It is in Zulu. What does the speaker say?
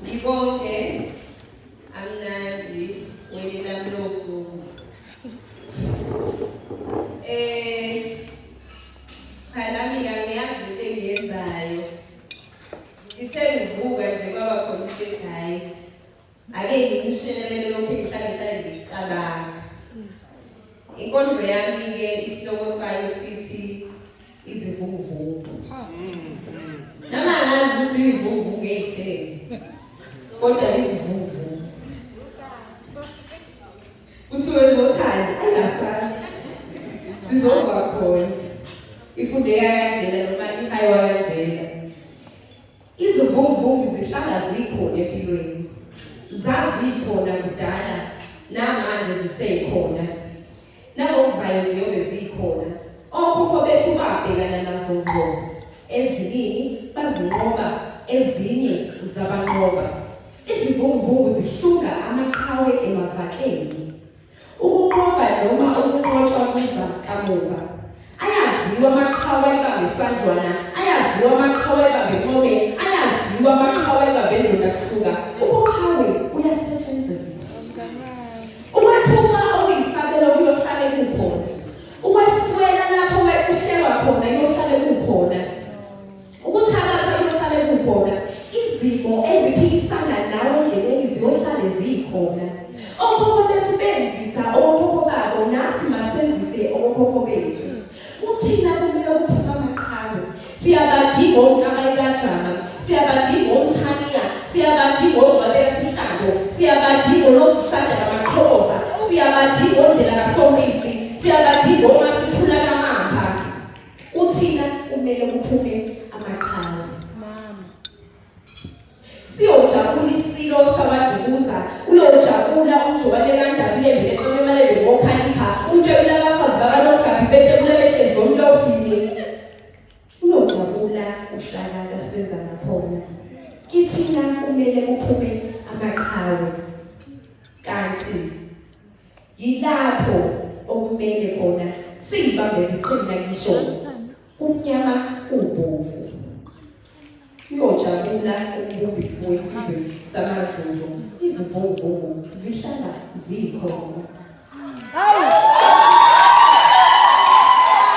Ngibonge amnandi welami losuku. Cha nami angiyazi into engiyenzayo. Ngithe ngivuka nje kwaba khona into ethi hayi. Ake ngishelele lokho engihlale ngicabanga. Inkondlo yami ke isihloko sayo sithi izivunguvungu. Nama ngazi ukuthi izivunguvungu ngeyitheni. Kodwa izivunguvungu. Uthi wezothanda ayingasazi. Sizozwa khona. Ifunde kanjena noma ihaywa kanjena. Izivunguvungu zihlala zikhona empilweni. Zazikhona kudala namanje zisekhona. Namokuzayo ziyobe zikhona. Okhokho bethu babhekana nazo ngqo. Eziningi bazinqoba, ezinye zabanqoba. Izivunguvungu zihlunga amaqhawe emavakeni. Ukunqoba noma ukunqotshwa kuza kamuva. Ayaziwa amaqhawe abesandlwana, ayaziwa amaqhawe abencome, ayaziwa amaqhawe abendona kusuka. Ubuqhawe uyasetshenziswa. Ukwephuca okuyisabelo kuyohlale kukhona. Ukweswela lapho uhlelwa khona kuyohlale kukhona. Ukuthabatha kuyohlale kukhona. Izimo eziphikisana nawe endleleni ziyohlale zikhona. Okhokho bethu benzisa okhokho babo nathi masenzise okhokho bethu. Kuthina kumele kuphuma amaqhawe. Siyabadinga oNkabayikajama, siyabadinga oMthaniya, siyabadinga oGcwabeka Sihlalo, siyabadinga oNozishada kaMaqhoza, siyabadinga oNdlela kaSomisi, siyabadinga oMasithula kaMapha. Kuthina kumele kuphume amaqhawe. Mama. Siyojabula isilo sabadukuza, uyojabula uJohane kaNdabile ngeqomo emalebe ngokhalipha, untwekela abafazi bakaNogabi betebule behlezi omlofini. Uyojabula uhlakala senza nakhona. Kithina kumele kuphume amaqhawe. Kanti yilapho okumele khona sibambe iziqhinga ngisho umnyama ubomvu. Uyojabula umbumbi wesizwe samaZulu. Izivunguvungu zihlala zikhona.